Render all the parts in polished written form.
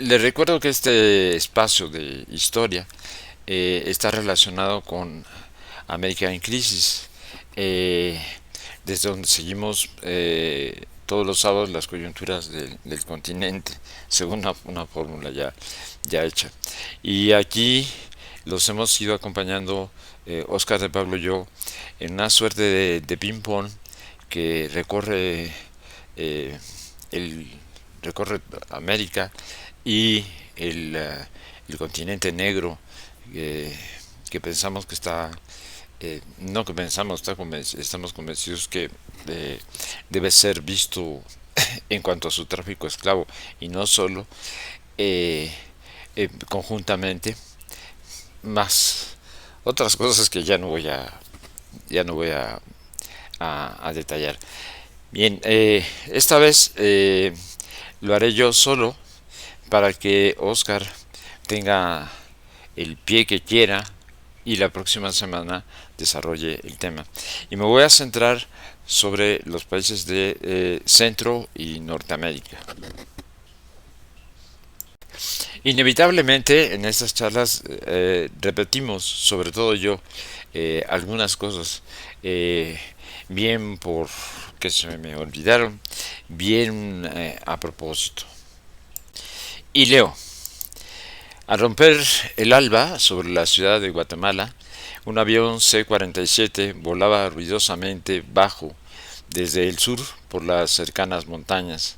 le recuerdo que este espacio de historia está relacionado con América en Crisis, eh, desde donde seguimos todos los sábados las coyunturas del continente, según una fórmula ya hecha. Y aquí los hemos ido acompañando Oscar de Pablo y yo en una suerte de ping-pong que eh, el, recorre América y el continente negro, eh, que pensamos que está, no que pensamos, estamos convencidos que eh, debe ser visto en cuanto a su tráfico esclavo y no solo, eh, conjuntamente, más otras cosas que ya no voy a detallar. Bien, esta vez lo haré yo solo para que Oscar tenga el pie que quiera y la próxima semana desarrolle el tema. Y me voy a centrar sobre los países de Centro y Norteamérica. Inevitablemente en estas charlas repetimos, sobre todo yo, algunas cosas, eh, bien por que se me olvidaron, bien a propósito. Y leo: al romper el alba sobre la ciudad de Guatemala, un avión C-47 volaba ruidosamente bajo desde el sur por las cercanas montañas.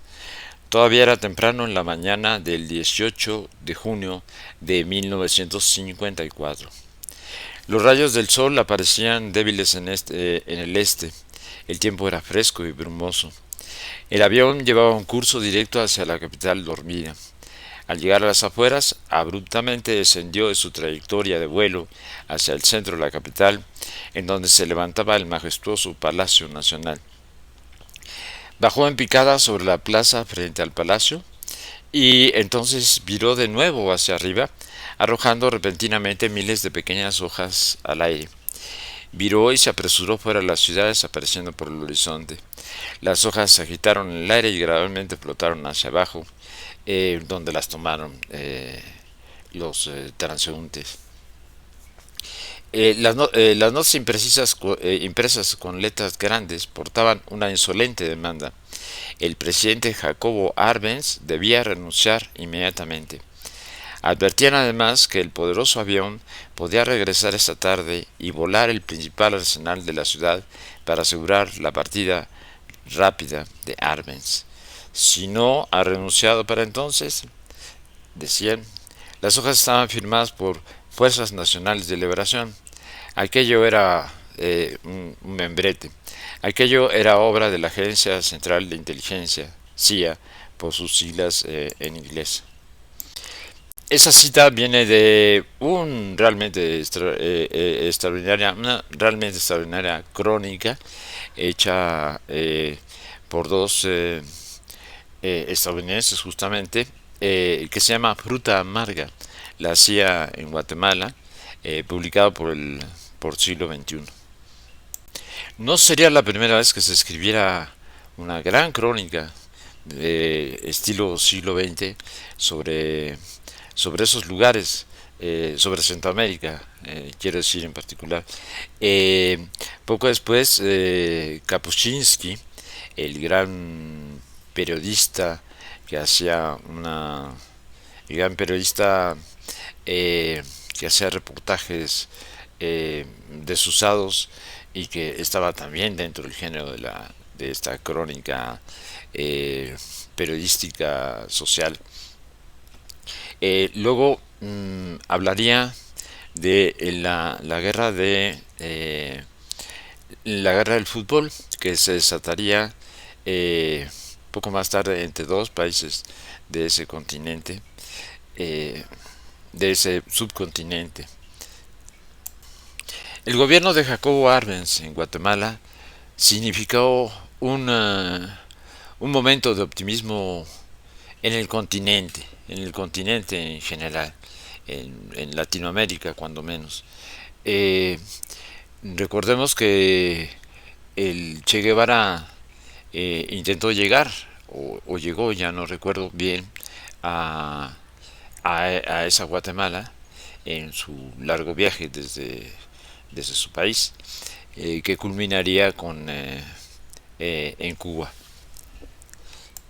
Todavía era temprano en la mañana del 18 de junio de 1954. Los rayos del sol aparecían débiles en el este. El tiempo era fresco y brumoso. El avión llevaba un curso directo hacia la capital dormida. Al llegar a las afueras, abruptamente descendió de su trayectoria de vuelo hacia el centro de la capital, en donde se levantaba el majestuoso Palacio Nacional. Bajó en picada sobre la plaza frente al palacio y entonces viró de nuevo hacia arriba, arrojando repentinamente miles de pequeñas hojas al aire. Viró y se apresuró fuera de la ciudad, desapareciendo por el horizonte. Las hojas se agitaron en el aire y gradualmente flotaron hacia abajo, donde las tomaron los transeúntes. Las notas impresas con letras grandes portaban una insolente demanda. El presidente Jacobo Arbenz debía renunciar inmediatamente. Advertían además que el poderoso avión podía regresar esta tarde y volar el principal arsenal de la ciudad para asegurar la partida rápida de Arbenz. Si no ha renunciado para entonces, decían, las hojas estaban firmadas por Fuerzas Nacionales de Liberación. Aquello era un membrete. Aquello era obra de la Agencia Central de Inteligencia, CIA, por sus siglas en inglés. Esa cita viene de una realmente extraordinaria crónica hecha por dos estadounidenses justamente, que se llama Fruta Amarga. La hacía en Guatemala, publicado por Siglo XXI. No sería la primera vez que se escribiera una gran crónica de estilo siglo XX sobre, sobre esos lugares, sobre Centroamérica, quiero decir en particular. Poco después, Kapuscinski, el gran periodista que hacía una, el gran periodista que hacía reportajes desusados y que estaba también dentro del género de esta crónica periodística social. Luego hablaría de la guerra del fútbol que se desataría poco más tarde entre dos países de ese continente, eh, de ese subcontinente. El gobierno de Jacobo Arbenz en Guatemala significó un momento de optimismo en el continente en general, en Latinoamérica cuando menos. Eh, Recordemos que el Che Guevara intentó llegar, o llegó, ya no recuerdo bien, a, a esa Guatemala en su largo viaje desde su país, que culminaría en Cuba.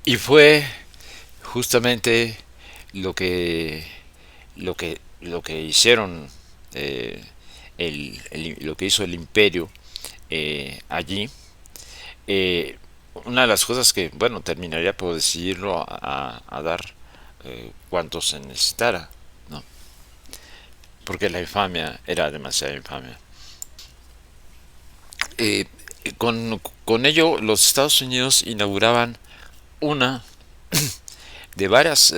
Y fue justamente lo que lo que hicieron, eh, lo que hizo el imperio allí. eh, una de las cosas que, bueno, terminaría por decidirlo a dar cuanto se necesitara, ¿no? Porque la infamia era demasiada infamia. Eh, con ello, los Estados Unidos inauguraban una de varias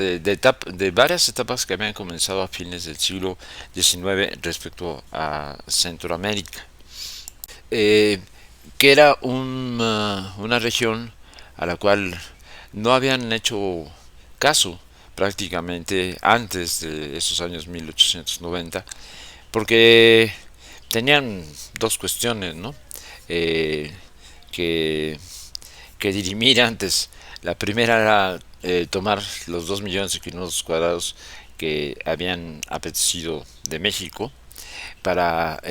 etapas que habían comenzado a fines del siglo XIX respecto a Centroamérica, eh, que era una región a la cual no habían hecho caso prácticamente antes de esos años 1890, porque tenían dos cuestiones, ¿no? Eh, que, que dirimir antes. La primera era tomar los 2 millones de kilómetros cuadrados que habían apetecido de México para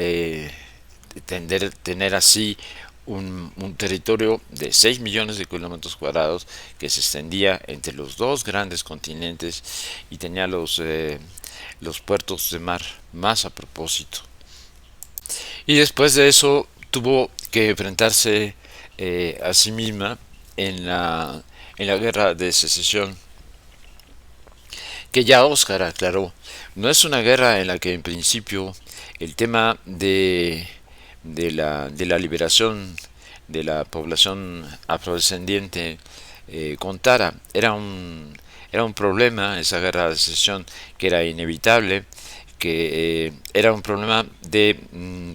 tener así un territorio de 6 millones de kilómetros cuadrados que se extendía entre los dos grandes continentes y tenía los puertos de mar más a propósito. Y después de eso tuvo que enfrentarse a sí misma en la guerra de secesión, que ya Oscar aclaró. No es una guerra en la que en principio el tema de la liberación de la población afrodescendiente contara. Era un problema, esa guerra de secesión, que era inevitable, que era un problema de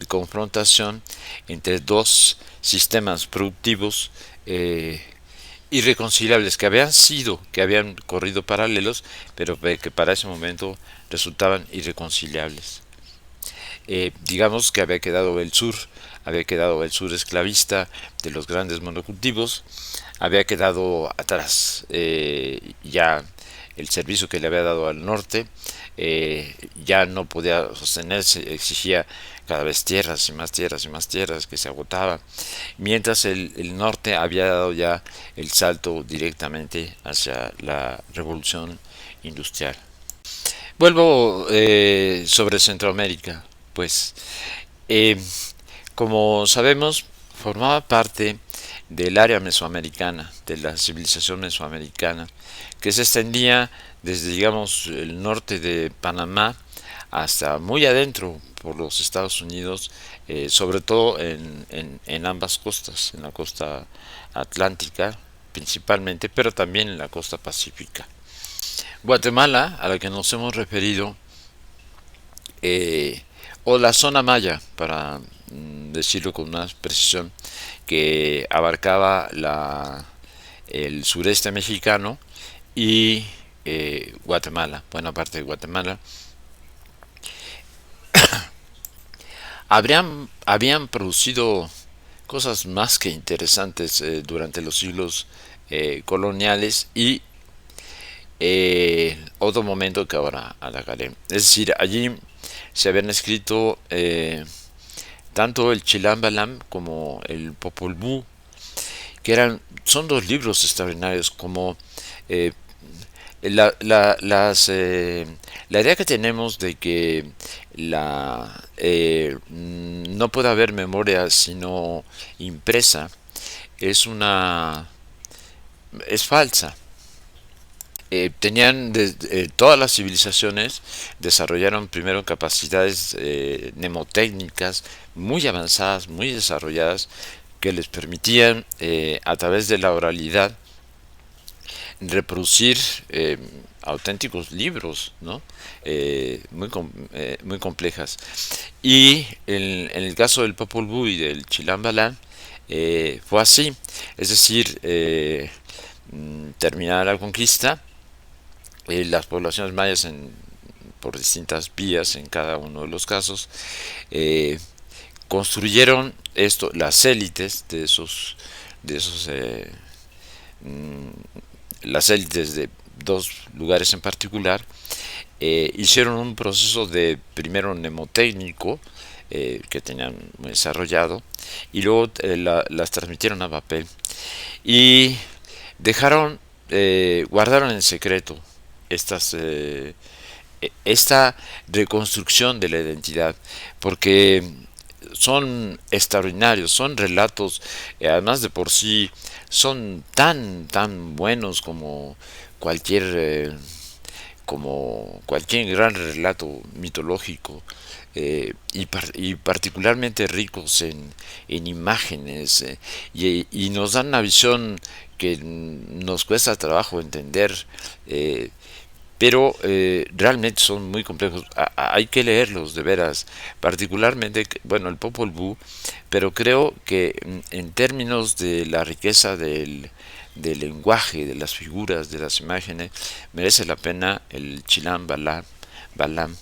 confrontación entre dos sistemas productivos irreconciliables, que habían corrido paralelos, pero que para ese momento resultaban irreconciliables. Digamos que había quedado el sur esclavista de los grandes monocultivos, había quedado atrás ya el servicio que le había dado al norte, ya no podía sostenerse, exigía cada vez tierras y más tierras y más tierras, que se agotaba, mientras el norte había dado ya el salto directamente hacia la revolución industrial. Vuelvo sobre Centroamérica, pues eh, como sabemos formaba parte del área mesoamericana, de la civilización mesoamericana, que se extendía desde, digamos, el norte de Panamá hasta muy adentro por los Estados Unidos, sobre todo en ambas costas, en la costa atlántica principalmente, pero también en la costa pacífica. Guatemala, a la que nos hemos referido, eh, o la zona maya, para decirlo con más precisión, que abarcaba el sureste mexicano y Guatemala, buena parte de Guatemala, habían producido cosas más que interesantes durante los siglos coloniales y otro momento que ahora halagaré. Es decir, allí se habían escrito tanto el Chilam Balam como el Popol Vuh, son dos libros extraordinarios, como eh, la, la, las, la idea que tenemos de que no puede haber memoria sino impresa es falsa. Todas las civilizaciones desarrollaron primero capacidades mnemotécnicas muy avanzadas, muy desarrolladas, que les permitían a través de la oralidad reproducir auténticos libros, ¿no? Muy complejas. Y en el caso del Popol Vuh y del Chilam Balam fue así, es decir, terminada la conquista, las poblaciones mayas por distintas vías en cada uno de los casos eh, construyeron las élites de esos las élites de dos lugares en particular, hicieron un proceso de primero mnemotécnico que tenían muy desarrollado y luego las transmitieron a papel y dejaron, guardaron en secreto estas, esta reconstrucción de la identidad, porque son extraordinarios, son relatos, además de por sí, son tan buenos como cualquier gran relato mitológico, y particularmente ricos en imágenes, y nos dan una visión que nos cuesta trabajo entender, pero realmente son muy complejos. Hay que leerlos de veras, particularmente, bueno, el Popol Vuh, pero creo que en términos de la riqueza del lenguaje, de las figuras, de las imágenes, merece la pena el Chilam Balam. Balam.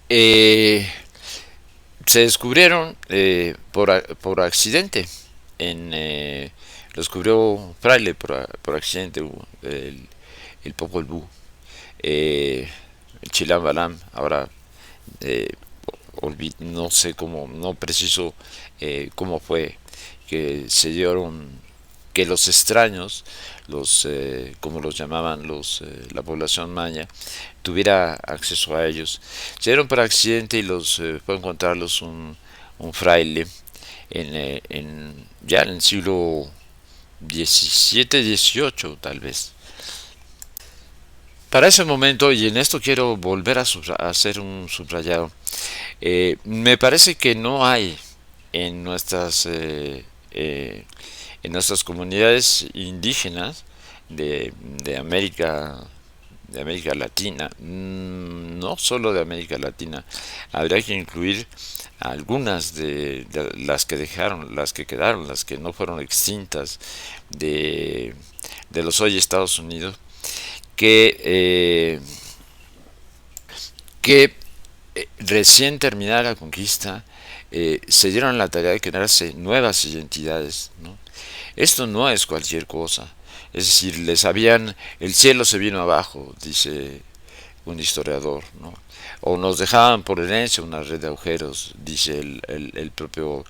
Eh, Se descubrieron por accidente. Lo descubrió Fraile por accidente, el Popol Vuh. El Chilam Balam, ahora eh, no sé cómo, no preciso cómo fue que se dieron, que los extraños, como los llamaban la población maya, tuviera acceso a ellos. Se dieron por accidente y fue a encontrarlos un fraile ya en el siglo XVII, XVIII tal vez. Para ese momento, y en esto quiero volver a hacer un subrayado, me parece que no hay en en nuestras comunidades indígenas de de América Latina, no solo de América Latina, habría que incluir algunas de las que dejaron, las que quedaron, las que no fueron extintas de los hoy Estados Unidos, que, que recién terminada la conquista, se dieron la tarea de crearse nuevas identidades, ¿no? Esto no es cualquier cosa. Es decir, el cielo se vino abajo, dice un historiador, ¿no? O nos dejaban por herencia una red de agujeros, dice el propio,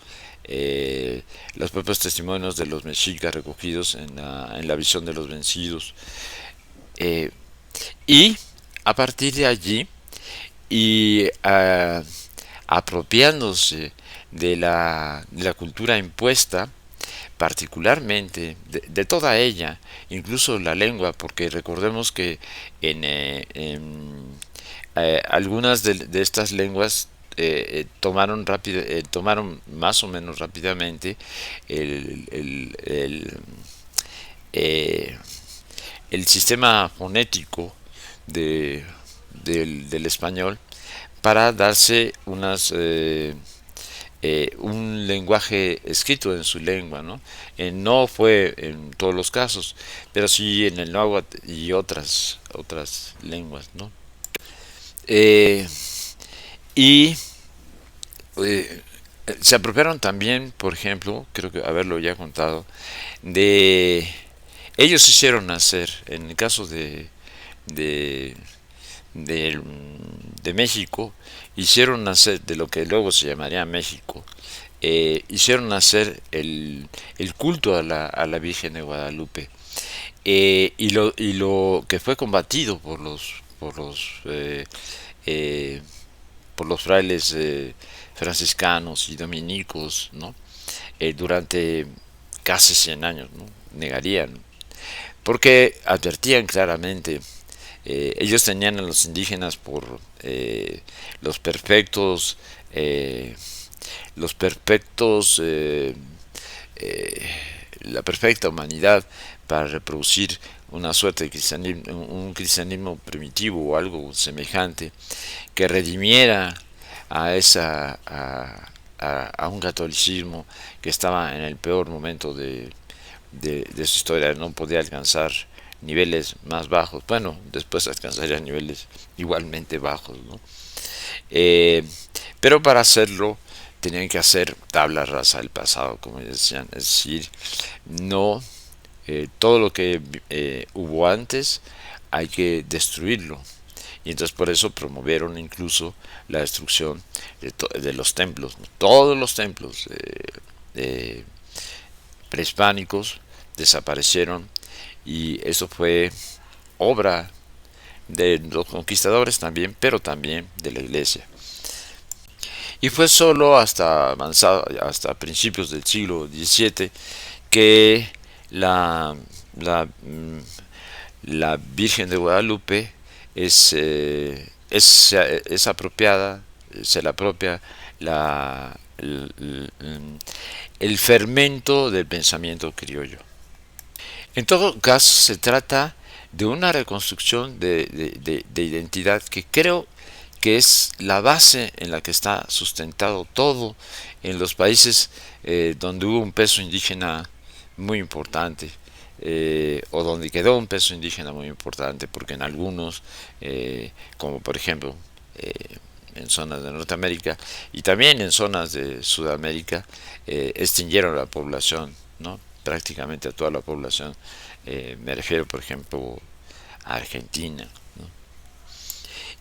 los propios testimonios de los mexicas recogidos en la visión de los vencidos. Eh, y a partir de allí, y apropiándose de la cultura impuesta, particularmente de toda ella, incluso la lengua, porque recordemos que algunas de estas lenguas tomaron más o menos rápidamente el, el, el, eh, el sistema fonético de, del español para darse un lenguaje escrito en su lengua, ¿no? No fue en todos los casos, pero sí en el náhuatl y otras lenguas, ¿no? Eh, y eh, Se apropiaron también, por ejemplo, creo que haberlo ya contado, de ellos hicieron nacer, en el caso de, de, de México, hicieron nacer de lo que luego se llamaría México, hicieron nacer el culto a la Virgen de Guadalupe, y lo que fue combatido eh, por los frailes franciscanos y dominicos, ¿no? Durante casi 100 años, ¿no? Negarían, porque advertían claramente, ellos tenían a los indígenas por los perfectos, eh, los perfectos, la perfecta humanidad para reproducir una suerte de cristianismo, un cristianismo primitivo o algo semejante que redimiera a a un catolicismo que estaba en el peor momento de su historia, no podía alcanzar niveles más bajos. Bueno, después alcanzaría niveles igualmente bajos, ¿no? Eh, pero para hacerlo tenían que hacer tabla rasa del pasado, como decían, es decir, no todo lo que hubo antes hay que destruirlo y entonces por eso promovieron incluso la destrucción de los templos, ¿no? Todos los templos prehispánicos desaparecieron, y eso fue obra de los conquistadores también, pero también de la iglesia. Y fue solo hasta avanzado, hasta principios del siglo XVII, que la, la, mm, la Virgen de Guadalupe es apropiada, se le apropia la, el fermento del pensamiento criollo. En todo caso, se trata de una reconstrucción de identidad que creo que es la base en la que está sustentado todo en los países donde hubo un peso indígena muy importante, o donde quedó un peso indígena muy importante, porque en algunos, como por ejemplo en zonas de Norteamérica y también en zonas de Sudamérica, extinguieron la población, ¿no? Prácticamente a toda la población. Me refiero, por ejemplo, a Argentina, ¿no?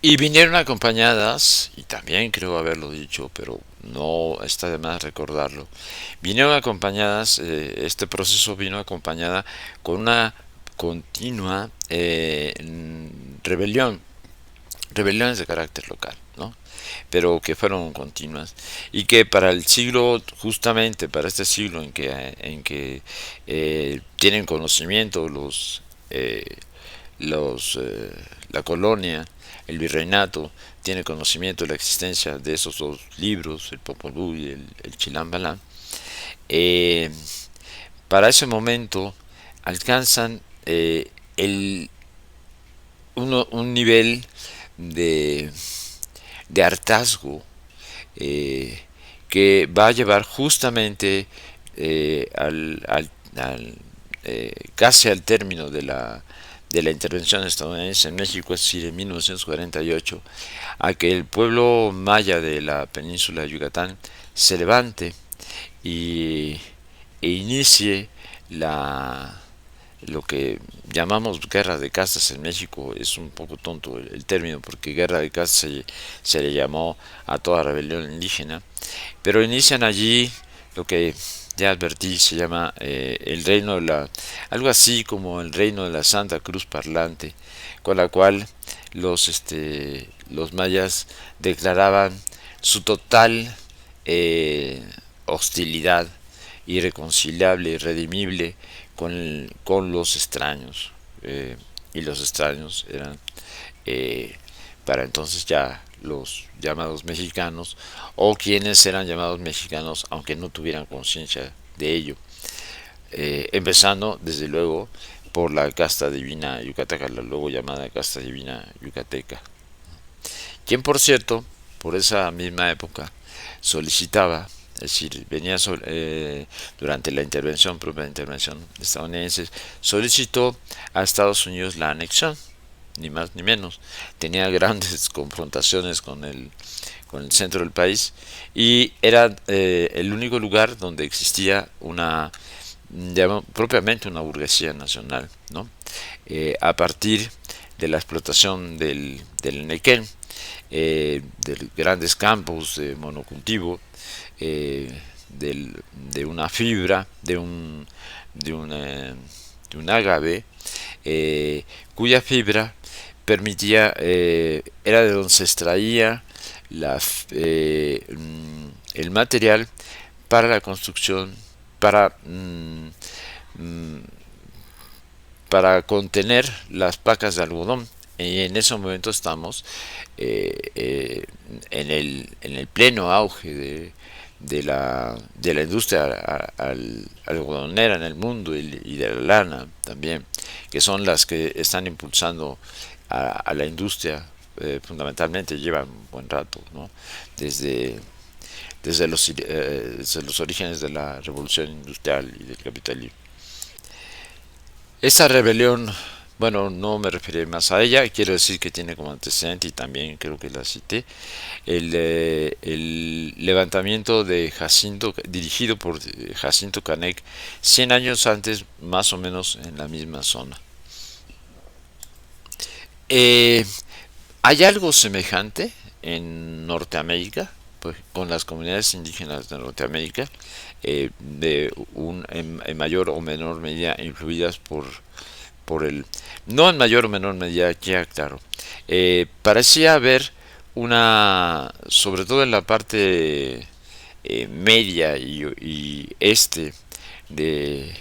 Y vinieron acompañadas, y también creo haberlo dicho, pero no está de más recordarlo, vinieron acompañadas, este proceso vino acompañada con una continua rebelión, rebeliones de carácter local, ¿no? Pero que fueron continuas, y que para el siglo, justamente para este siglo en que tienen conocimiento la colonia, el virreinato, tiene conocimiento de la existencia de esos dos libros, el Popol Vuh y el Chilam Balam. eh, para ese momento alcanzan un nivel de, de hartazgo, eh, que va a llevar justamente casi al término de la intervención estadounidense en México, es decir, en 1948, a que el pueblo maya de la península de Yucatán se levante y, e inicie la, lo que llamamos guerra de castas en México. Es un poco tonto el término, porque guerra de castas se le llamó a toda rebelión indígena, pero inician allí lo que ya advertí, se llama el reino de algo así como el reino de la Santa Cruz Parlante, con la cual los mayas declaraban su total hostilidad irreconciliable, irredimible con los extraños. Y los extraños eran, eh, para entonces, ya los llamados mexicanos, o quienes eran llamados mexicanos aunque no tuvieran conciencia de ello, empezando desde luego por la casta divina yucateca, la luego llamada casta divina yucateca, quien por cierto, por esa misma época, solicitaba, es decir, durante la intervención, propia intervención estadounidense, solicitó a Estados Unidos la anexión, ni más ni menos. Tenía grandes confrontaciones con el centro del país, y era el único lugar donde existía propiamente una burguesía nacional, ¿no? A partir de la explotación del Nequén, de grandes campos de monocultivo, de una fibra, de un agave, cuya fibra era de donde se extraía el material para la construcción, para contener las placas de algodón. Y en ese momento estamos en el pleno auge de la industria algodonera en el mundo, y de la lana también, que son las que están impulsando a la industria. Fundamentalmente llevan un buen rato, ¿no? Desde los orígenes de la revolución industrial y del capitalismo. Esta rebelión, bueno, no me referiré más a ella, quiero decir que tiene como antecedente, y también creo que la cité, el levantamiento de Jacinto, dirigido por Jacinto Canec, 100 años antes, más o menos en la misma zona. Eh, ¿Hay algo semejante en Norteamérica, pues, con las comunidades indígenas de Norteamérica, en mayor o menor medida influidas por el... No en mayor o menor medida, ya claro. Parecía haber una, sobre todo en la parte media y este de,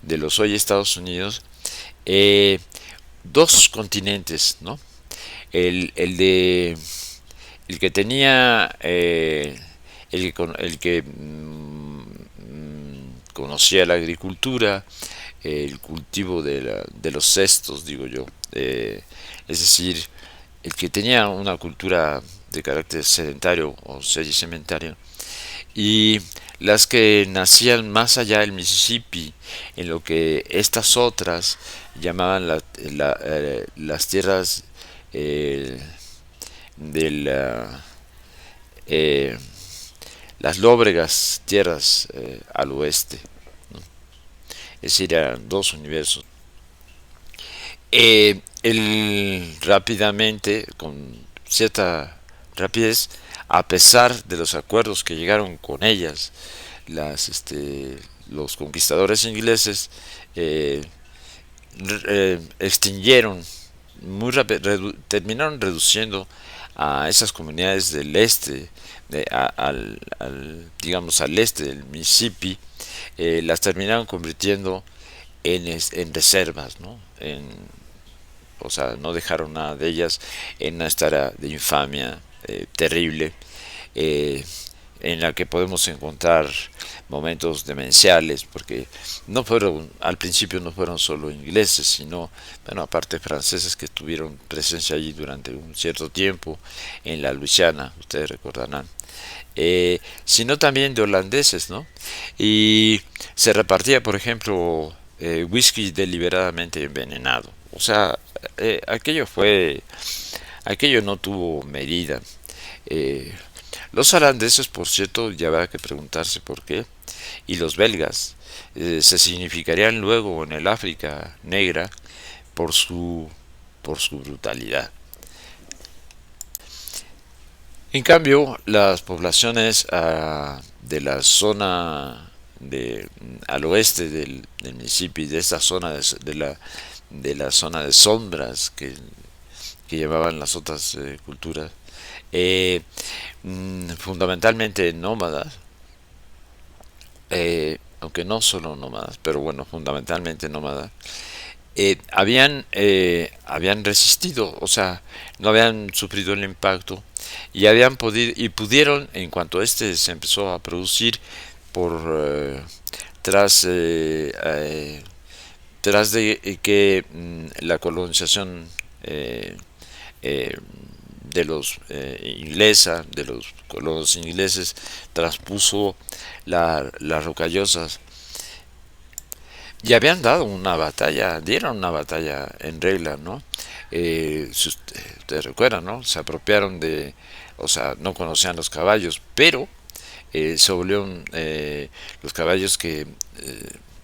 de los hoy Estados Unidos, eh, dos continentes, ¿no? El de el que tenía el que conocía la agricultura, el cultivo de los cestos, digo yo, es decir, el que tenía una cultura de carácter sedentario o sedimentario, y las que nacían más allá del Mississippi, en lo que estas otras llamaban las tierras eh, de eh, las lóbregas tierras al oeste, ¿no? Es decir, eran dos universos. Él rápidamente, con cierta rapidez, a pesar de los acuerdos que llegaron con ellas, los conquistadores ingleses eh, extinguieron muy rápido, terminaron reduciendo a esas comunidades del este, digamos al este del Mississippi, las terminaron convirtiendo en reservas, ¿no? O sea, no dejaron nada de ellas en una estara de infamia terrible, eh, en la que podemos encontrar momentos demenciales, porque no fueron, al principio no fueron solo ingleses, sino, bueno, aparte franceses que tuvieron presencia allí durante un cierto tiempo en la Luisiana, ustedes recordarán. Sino también de holandeses, ¿no? Y se repartía, por ejemplo, whisky deliberadamente envenenado. O sea, aquello no tuvo medida. Eh, los holandeses, por cierto, ya habrá que preguntarse por qué, y los belgas se significarían luego en el África negra por por su brutalidad. En cambio, las poblaciones de la zona al oeste del Mississippi, de esta zona de la zona de sombras que llevaban las otras culturas, eh, fundamentalmente nómadas, aunque no solo nómadas, pero bueno, fundamentalmente nómadas, habían resistido, o sea, no habían sufrido el impacto y habían podido y pudieron, en cuanto este se empezó a producir por tras tras de que la colonización eh, eh, de los de los colonos ingleses transpuso las rocallosas, y habían dado una batalla, dieron una batalla en regla, ¿no? Si ustedes recuerdan, ¿no? Se apropiaron o sea, no conocían los caballos, pero se volvieron los caballos que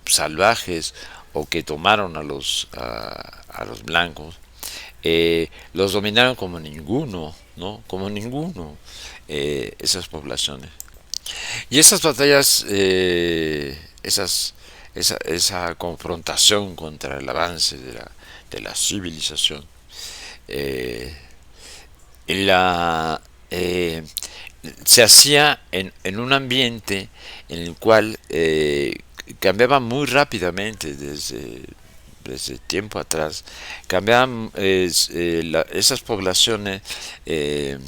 salvajes o que tomaron a los blancos, los dominaron como ninguno, ¿no? Como ninguno, esas poblaciones. Y esas batallas, esa confrontación contra el avance de la civilización, eh, la, eh, se hacía en un ambiente en el cual cambiaba muy rápidamente desde tiempo atrás, cambiaban esas poblaciones eh,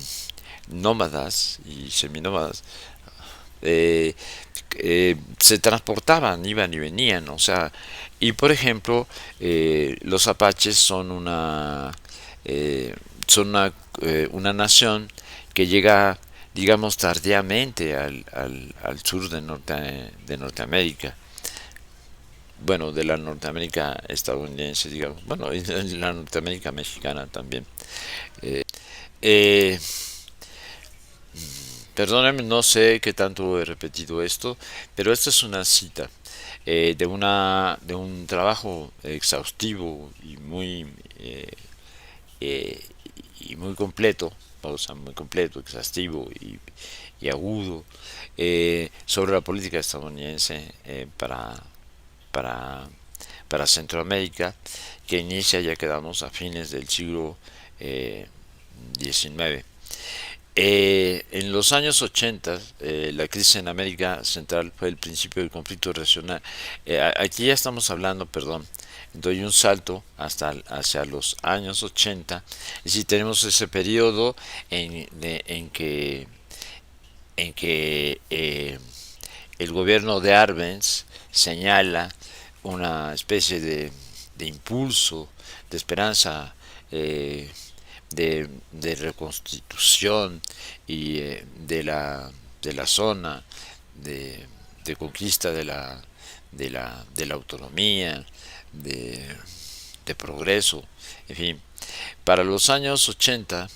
nómadas y seminómadas, eh, se transportaban, iban y venían, o sea, y por ejemplo, los apaches eh, son una nación que llega, digamos, tardíamente al sur de Norteamérica, bueno, de la Norteamérica estadounidense, digamos, bueno, y de la Norteamérica mexicana también. Eh, Perdónenme, no sé qué tanto he repetido esto, pero esta es una cita de un trabajo exhaustivo y muy eh, y muy completo, o sea, muy completo, exhaustivo y agudo, sobre la política estadounidense para, para Centroamérica, que inicia, ya quedamos, a fines del siglo XIX. En los años 80, la crisis en América Central fue el principio del conflicto regional. Aquí ya estamos hablando, perdón, doy un salto hacia los años 80, y si tenemos ese periodo en que el gobierno de Arbenz señala una especie de impulso, de esperanza, de reconstitución y de la zona, de, de conquista de la autonomía, de, de progreso, en fin. Para los años 80,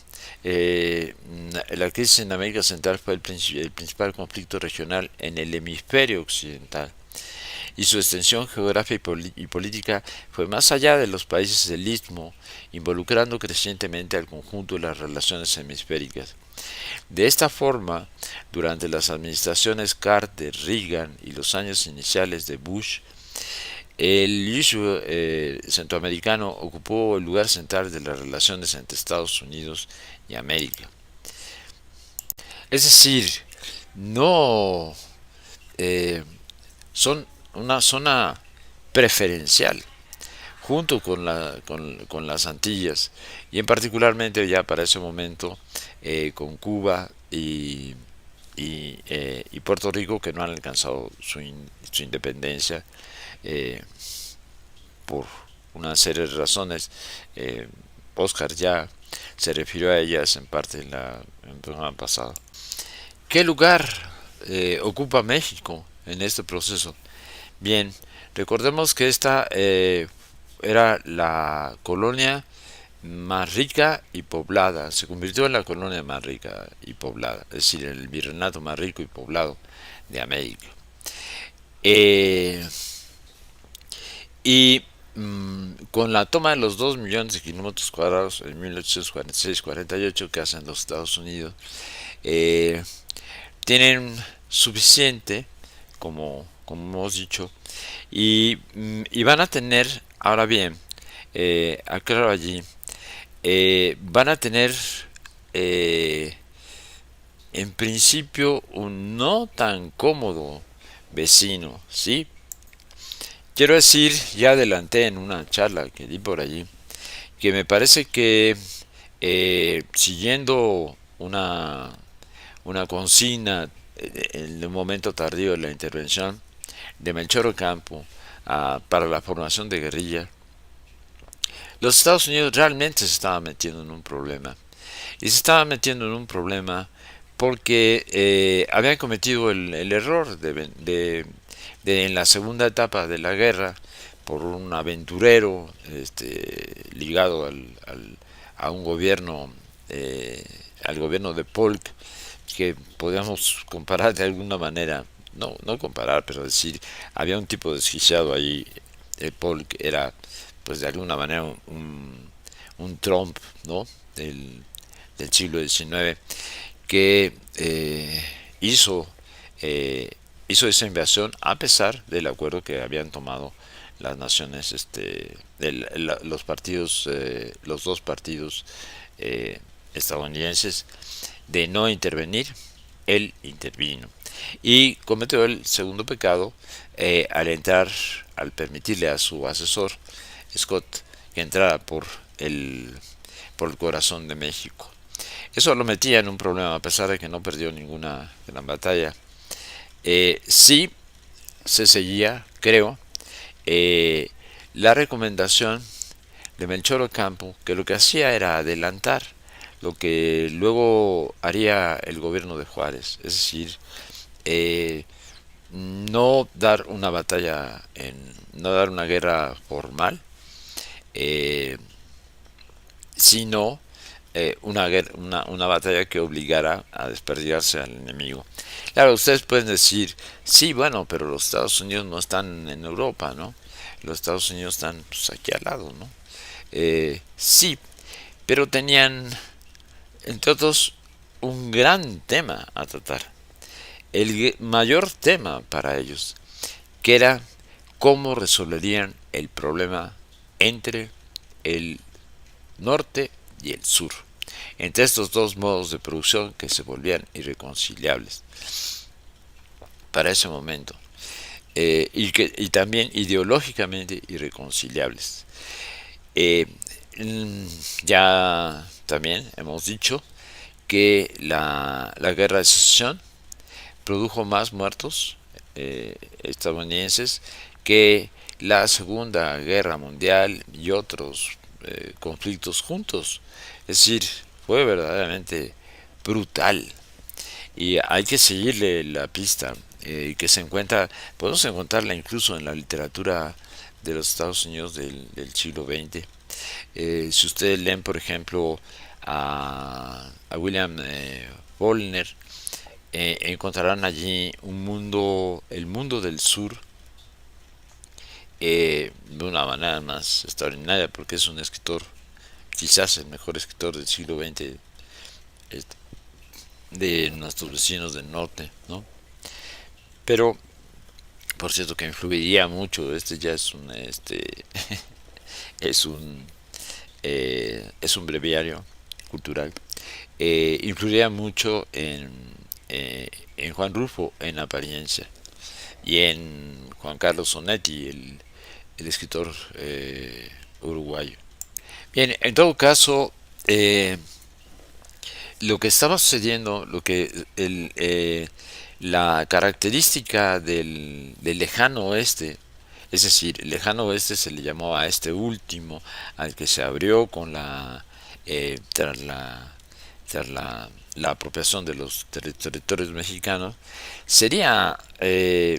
la crisis en América Central fue el principal conflicto regional en el hemisferio occidental, y su extensión geográfica y política fue más allá de los países del Istmo, involucrando crecientemente al conjunto de las relaciones hemisféricas. De esta forma, durante las administraciones Carter, Reagan y los años iniciales de Bush, el issue centroamericano ocupó el lugar central de las relaciones entre Estados Unidos y América. Es decir, no eh, son una zona preferencial junto con las Antillas, y en particularmente ya para ese momento con Cuba y Puerto Rico, que no han alcanzado su independencia eh, por una serie de razones. Oscar ya se refirió a ellas en parte en el programa pasado. ¿Qué lugar ocupa México en este proceso? Bien, recordemos que esta era la colonia más rica y poblada, se convirtió en la colonia más rica y poblada, es decir, el virreinato más rico y poblado de América. Eh, y con la toma de los 2 millones de kilómetros cuadrados en 1846-48 que hacen los Estados Unidos, eh, tienen suficiente, como hemos dicho, y van a tener, ahora bien, aclaro allí, van a tener eh, en principio un no tan cómodo vecino, ¿sí? Quiero decir, ya adelanté en una charla que di por allí, que me parece que siguiendo una consigna en un momento tardío de la intervención de Melchor Ocampo para la formación de guerrilla, los Estados Unidos realmente se estaban metiendo en un problema. Y se estaban metiendo en un problema porque habían cometido el error en la segunda etapa de la guerra, por un aventurero ligado a un gobierno, al gobierno de Polk, que podríamos comparar de alguna manera, no comparar, pero decir, había un tipo desquiciado ahí. Polk era, pues de alguna manera, un Trump, ¿no? Del siglo XIX, que hizo, eh, hizo esa invasión a pesar del acuerdo que habían tomado las naciones, los dos partidos estadounidenses, de no intervenir. Él intervino y cometió el segundo pecado al permitirle a su asesor Scott que entrara por el corazón de México. Eso lo metía en un problema, a pesar de que no perdió ninguna gran batalla. Sí se seguía, creo, eh, la recomendación de Melchor Ocampo, que lo que hacía era adelantar lo que luego haría el gobierno de Juárez, es decir, eh, no dar una batalla, no dar una guerra formal, eh, sino una batalla que obligara a desperdigarse al enemigo. Claro, ustedes pueden decir, sí, bueno, pero los Estados Unidos no están en Europa, ¿no? Los Estados Unidos están, pues, aquí al lado, ¿no? Sí, pero tenían entre otros, un gran tema a tratar, el mayor tema para ellos, que era cómo resolverían el problema entre el norte y el sur, entre estos dos modos de producción que se volvían irreconciliables para ese momento, y también ideológicamente irreconciliables. Eh, ya también hemos dicho que la guerra de secesión produjo más muertos estadounidenses que la Segunda Guerra Mundial y otros conflictos juntos. Es decir, fue verdaderamente brutal y hay que seguirle la pista, que se encuentra, podemos encontrarla incluso en la literatura de los Estados Unidos del siglo XX. Si ustedes leen, por ejemplo, a William Faulkner, encontrarán allí un mundo, el mundo del sur, de una manera más extraordinaria, porque es un escritor, quizás el mejor escritor del siglo XX, de nuestros vecinos del norte, ¿no? Pero, por cierto, que influiría mucho, este ya es un, es un, es un breviario cultural, influiría mucho en Juan Rulfo en apariencia y en Juan Carlos Onetti, el escritor uruguayo. Bien, en todo caso, lo que estaba sucediendo, la característica del lejano oeste, es decir, el lejano oeste se le llamó a este último, al que se abrió con tras la apropiación de los territorios mexicanos,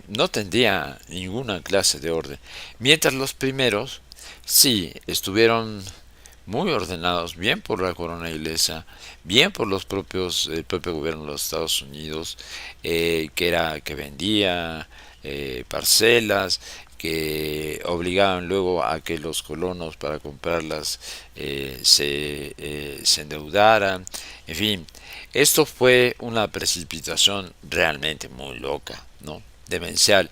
no tendría ninguna clase de orden, mientras los primeros sí estuvieron muy ordenados, bien por la corona inglesa, bien por el propio gobierno de los Estados Unidos, que vendía parcelas, que obligaban luego a que los colonos para comprarlas se endeudaran, en fin, esto fue una precipitación realmente muy loca, ¿no? Demencial.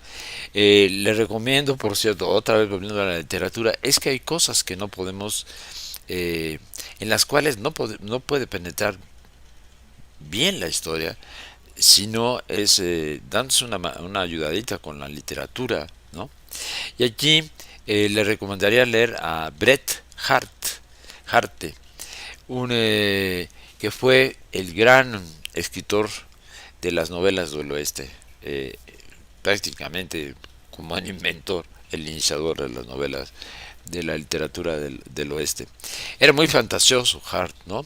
Le recomiendo, por cierto, otra vez volviendo a la literatura, es que hay cosas que no podemos, en las cuales no puede penetrar bien la historia, sino es dándose una ayudadita con la literatura, ¿no? Y aquí le recomendaría leer a Bret Harte, un, que fue el gran escritor de las novelas del oeste, eh, prácticamente como un inventor, el iniciador de las novelas de la literatura del oeste. Era muy fantasioso Hart, ¿no?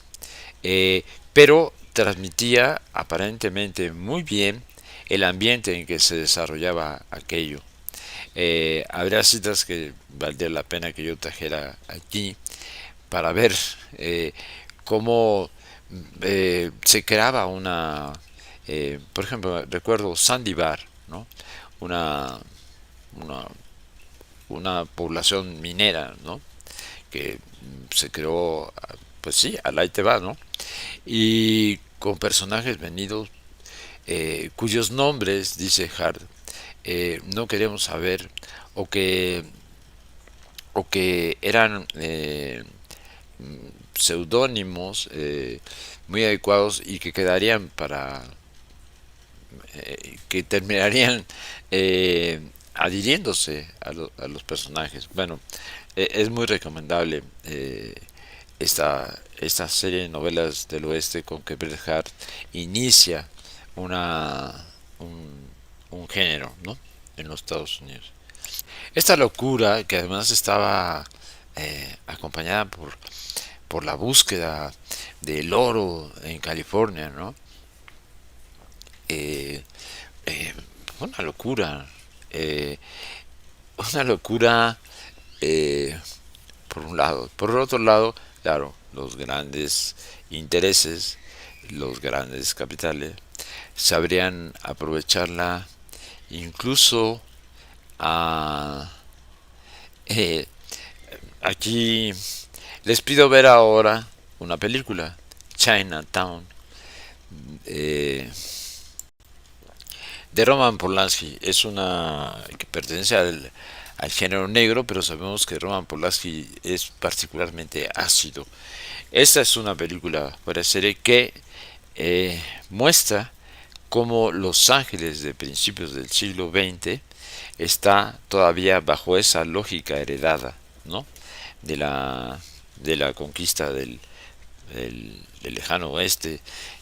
Eh, pero transmitía aparentemente muy bien el ambiente en que se desarrollaba aquello. Habría citas que valdría la pena que yo trajera aquí para ver cómo se creaba por ejemplo, recuerdo Sandibar, ¿no? Una, una, una población minera, ¿no? Que se creó, pues sí, al ahí te va, ¿no? Y con personajes venidos, cuyos nombres, dice Hart, no queríamos saber, o que, o que eran seudónimos muy adecuados y que quedarían que terminarían adhiriéndose a los personajes. Bueno, es muy recomendable esta serie de novelas del oeste con que Bret Hart inicia una, un, un género, ¿no? En los Estados Unidos. Esta locura, que además estaba acompañada por la búsqueda del oro en California, ¿no? Eh, eh, una locura, eh, una locura eh, por un lado. Por el otro lado, claro, los grandes intereses, los grandes capitales, sabrían aprovecharla incluso a... aquí les pido ver ahora una película, Chinatown, eh, de Roman Polanski. Es una que pertenece al género negro, pero sabemos que Roman Polanski es particularmente ácido. Esta es una película para serie que muestra cómo Los Ángeles de principios del siglo XX está todavía bajo esa lógica heredada, ¿no? de la de la conquista del lejano oeste,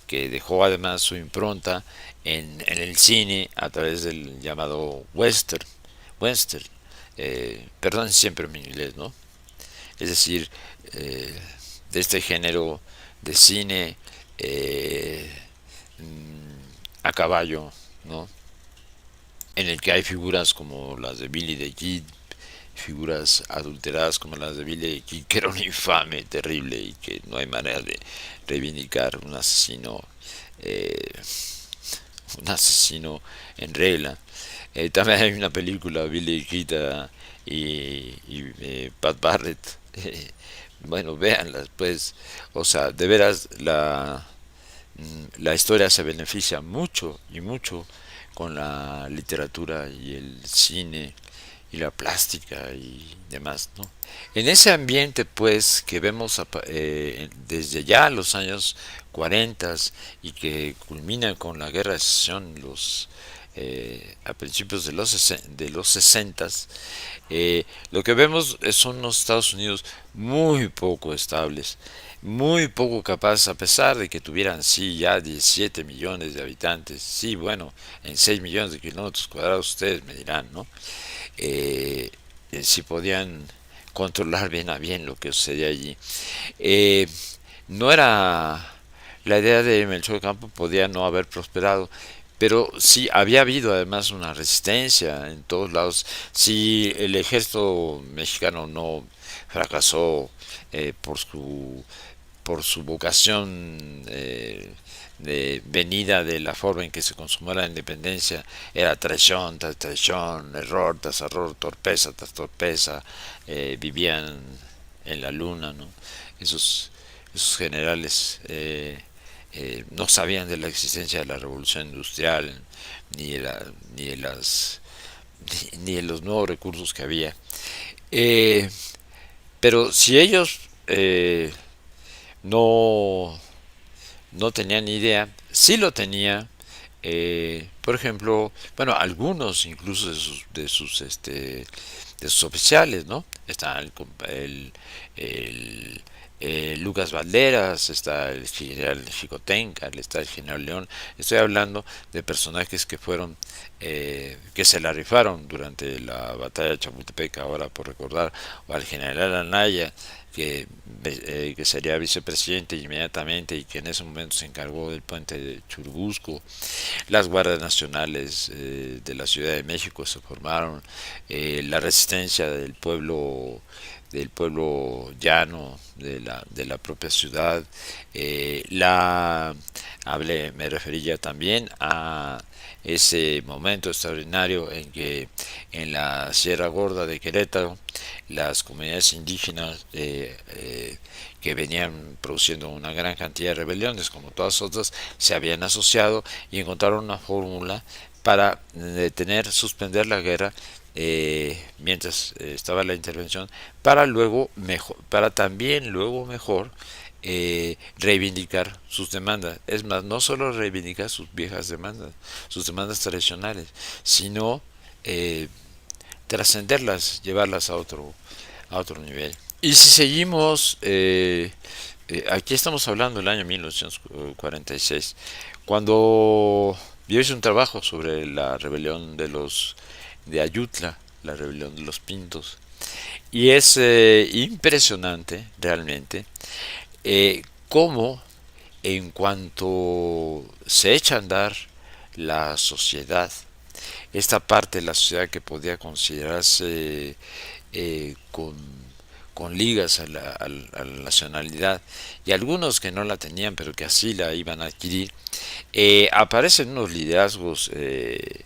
que dejó además su impronta en el cine a través del llamado western, perdón siempre mi inglés, ¿no? Es decir, eh, de este género de cine eh, a caballo, ¿no? En el que hay figuras como las de Billy the Kid, figuras adulteradas como las de Billy the Kid, que era un infame terrible y que no hay manera de reivindicar eh, un asesino en regla. También hay una película, Billy the Kid y Pat Barrett. Bueno, véanlas, pues, o sea, de veras la historia se beneficia mucho y mucho con la literatura y el cine y la plástica y demás, ¿no? En ese ambiente, pues, que vemos desde ya los años 40 y que culmina con la guerra de secesión a principios de los 60, lo que vemos son unos Estados Unidos muy poco estables, muy poco capaces, a pesar de que tuvieran, sí, ya 17 millones de habitantes, sí, bueno, en 6 millones de kilómetros cuadrados ustedes me dirán, ¿no? Eh, si podían controlar bien a bien lo que sucedía allí. Eh, no era la idea de Melchor Campo, podía no haber prosperado, pero sí había habido además una resistencia en todos lados. Si el ejército mexicano no fracasó por su vocación de venida de la forma en que se consumó la independencia, era traición tras traición, error tras error, torpeza tras torpeza, vivían en la luna, ¿no? Esos, esos generales no sabían de la existencia de la revolución industrial, ni de, la, ni de las ni de los nuevos recursos que había. Eh, pero si ellos no no tenía ni idea, sí lo tenía, por ejemplo, bueno, algunos incluso de sus oficiales, ¿no? Está el, Lucas Valderas, está el general Chicotenca, está el general León. Estoy hablando de personajes que fueron, que se la rifaron durante la batalla de Chapultepec, ahora por recordar, o al general Anaya, que sería vicepresidente inmediatamente y que en ese momento se encargó del puente de Churubusco. Las guardias nacionales de la Ciudad de México se formaron, la resistencia del pueblo llano de la propia ciudad. Me refería también a ese momento extraordinario en que en la Sierra Gorda de Querétaro las comunidades indígenas que venían produciendo una gran cantidad de rebeliones, como todas otras, se habían asociado y encontraron una fórmula para detener, suspender la guerra mientras estaba la intervención, para luego mejor, para también luego mejor reivindicar sus demandas. Es más, no solo reivindicar sus viejas demandas, sus demandas tradicionales, sino trascenderlas, llevarlas a otro nivel. Y si seguimos, aquí estamos hablando del año 1946, cuando yo hice un trabajo sobre la rebelión de Ayutla, la rebelión de los Pintos, y es impresionante realmente cómo en cuanto se echa a andar la sociedad, esta parte de la sociedad que podía considerarse con ligas a la nacionalidad y algunos que no la tenían pero que así la iban a adquirir, aparecen unos liderazgos eh,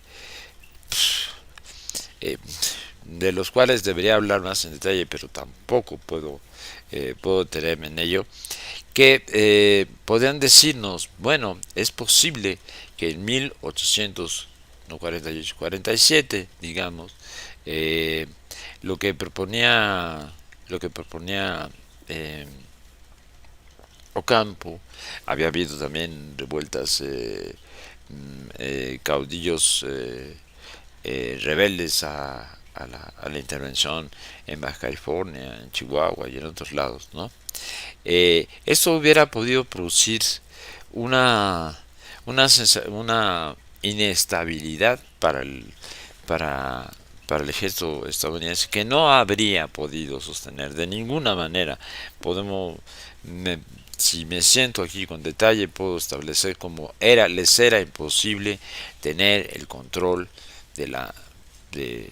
de los cuales debería hablar más en detalle pero tampoco puedo detenerme en ello, que podrían decirnos, bueno, es posible que en 1800, no 48, 47, digamos, eh, lo que proponía, lo que proponía eh, Ocampo, había habido también revueltas, caudillos rebeldes a la intervención en Baja California, en Chihuahua y en otros lados, ¿no? Esto hubiera podido producir una, una inestabilidad para, para el ejército estadounidense que no habría podido sostener de ninguna manera. Podemos, me- si me siento aquí con detalle, puedo establecer cómo les era imposible tener el control de de,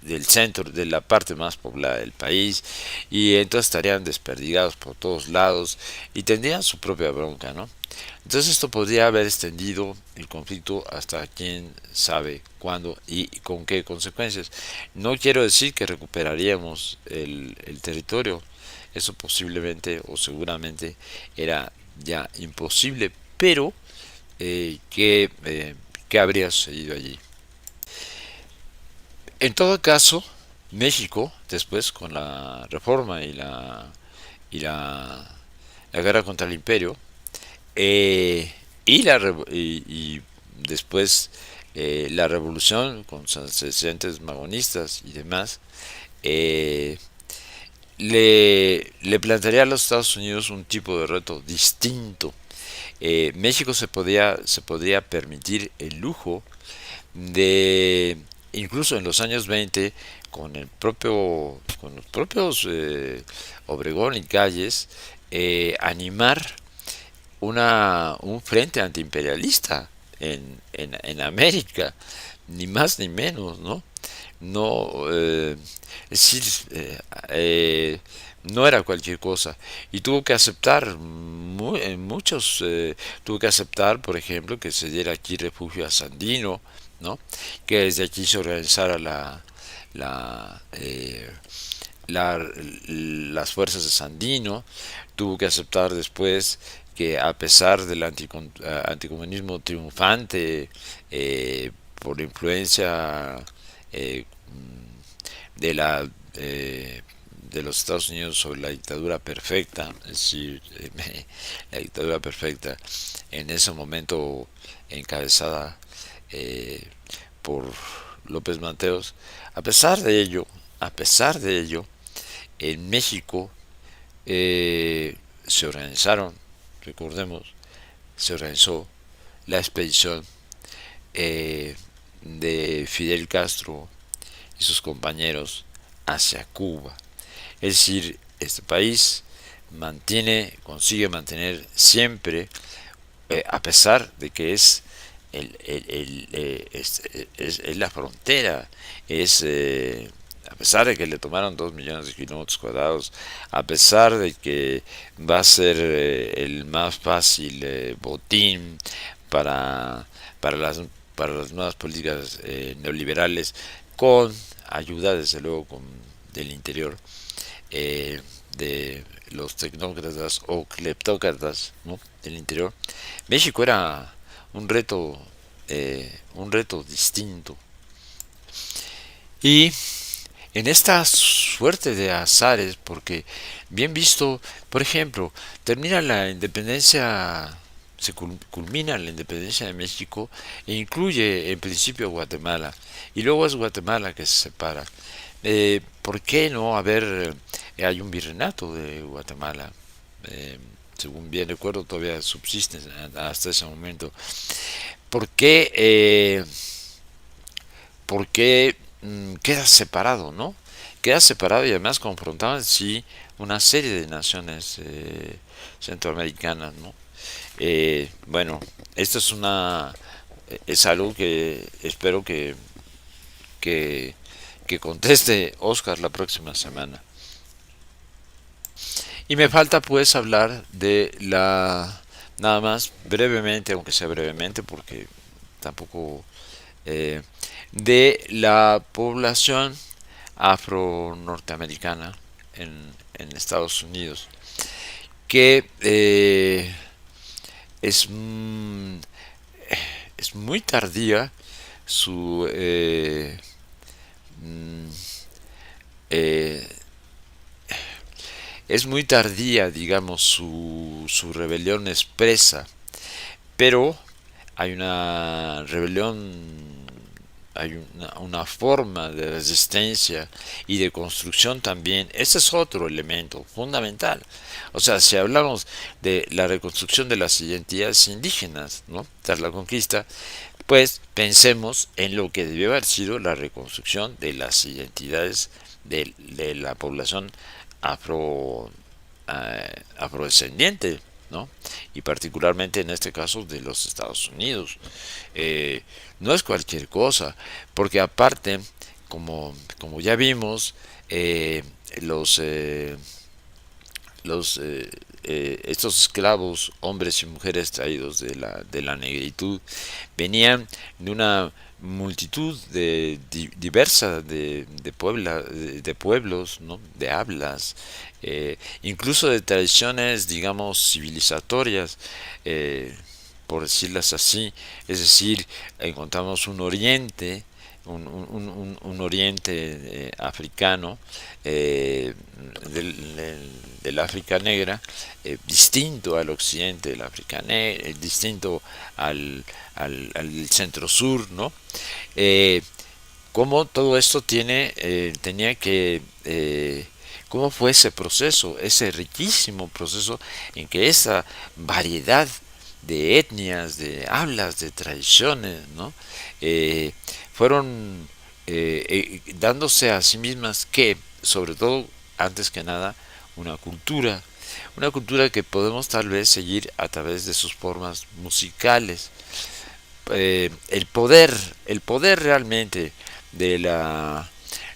del centro, de la parte más poblada del país, y entonces estarían desperdigados por todos lados y tendrían su propia bronca, ¿no? Entonces esto podría haber extendido el conflicto hasta quién sabe cuándo y con qué consecuencias. No quiero decir que recuperaríamos el territorio, eso posiblemente o seguramente era ya imposible, pero ¿qué habría sucedido allí? En todo caso, México, después con la reforma y la guerra contra el imperio, y después la revolución con sus antecedentes magonistas y demás, eh, le plantearía a los Estados Unidos un tipo de reto distinto. México se podría permitir el lujo de, incluso en los años 20, con los propios Obregón y Calles, animar un frente antiimperialista en América, ni más ni menos, ¿no? No, es decir, no era cualquier cosa. Y tuvo que aceptar, tuvo que aceptar, por ejemplo, que se diera aquí refugio a Sandino, ¿no? Que desde aquí se organizara la, eh, las fuerzas de Sandino. Tuvo que aceptar después que a pesar del anticomunismo triunfante, por la influencia eh, de la de los Estados Unidos sobre la dictadura perfecta, es decir, la dictadura perfecta en ese momento encabezada eh, por López Mateos. A pesar de ello, en México se organizaron, recordemos, se organizó la expedición de Fidel Castro y sus compañeros hacia Cuba. Es decir, este país consigue mantener siempre, a pesar de que es la frontera, a pesar de que le tomaron 2 millones de kilómetros cuadrados, a pesar de que va a ser el más fácil botín para, para, las, para las nuevas políticas neoliberales, con ayuda desde luego del interior, eh, de los tecnócratas o cleptócratas, ¿no?, del interior. México era un reto distinto. Y en esta suerte de azares, porque bien visto, por ejemplo, termina la independencia, culmina la independencia de México e incluye en principio Guatemala, y luego es Guatemala que se separa. ¿Por qué no haber, hay un virreinato de Guatemala? eh, Según bien recuerdo, todavía subsiste hasta ese momento. ¿Por qué, por qué queda separado, no? Queda separado y además confrontaban sí una serie de naciones centroamericanas, ¿no? Bueno, esto es algo que espero que, que conteste Oscar la próxima semana. Y me falta pues hablar nada más brevemente, aunque sea brevemente, porque tampoco, eh, de la población afro-norteamericana en Estados Unidos. que es, mm, es muy tardía su mm, eh, es muy tardía, digamos, su rebelión expresa, pero hay una rebelión, hay una forma de resistencia y de construcción también. Ese es otro elemento fundamental. O sea, si hablamos de la reconstrucción de las identidades indígenas, ¿no? Tras la conquista, pues pensemos en lo que debió haber sido la reconstrucción de las identidades de la población afro, afrodescendiente, ¿no? Y particularmente en este caso de los Estados Unidos. Eh, no es cualquier cosa, porque aparte, como ya vimos, eh, los, eh, estos esclavos, hombres y mujeres traídos de la negritud, venían de una multitud diversa de pueblos, ¿no? De hablas, incluso de tradiciones, digamos, civilizatorias, eh, por decirlas así. Es decir, encontramos un oriente, un oriente africano, eh, del África negra, distinto al occidente del África negra, distinto al centro sur, ¿no? Eh, Cómo todo esto tenía que, cómo fue ese proceso, ese riquísimo proceso en que esa variedad de etnias, de hablas, de tradiciones, ¿no? Eh, fueron dándose a sí mismas que, sobre todo, antes que nada, una cultura que podemos tal vez seguir a través de sus formas musicales. El poder, el poder realmente de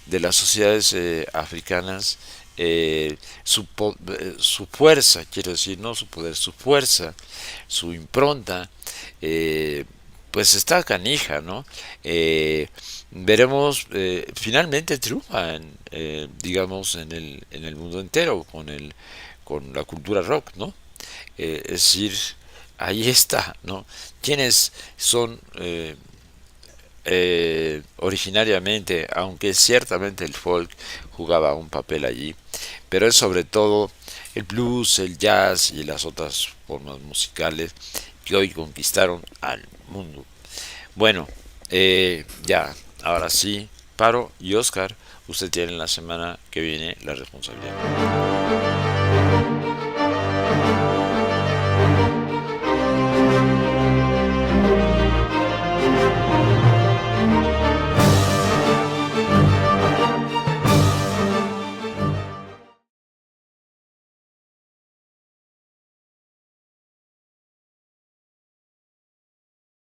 de las sociedades africanas, su fuerza, quiero decir, no su poder, su fuerza, su impronta, eh, pues está canija, ¿no? Veremos, finalmente triunfa, digamos, en el mundo entero con la cultura rock, ¿no? Es decir, ahí está, ¿no? ¿Quiénes son originariamente, aunque ciertamente el folk jugaba un papel allí, pero es sobre todo el blues, el jazz y las otras formas musicales que hoy conquistaron al mundo? Bueno, ya, ahora sí, Paro y Oscar, usted tiene la semana que viene la responsabilidad.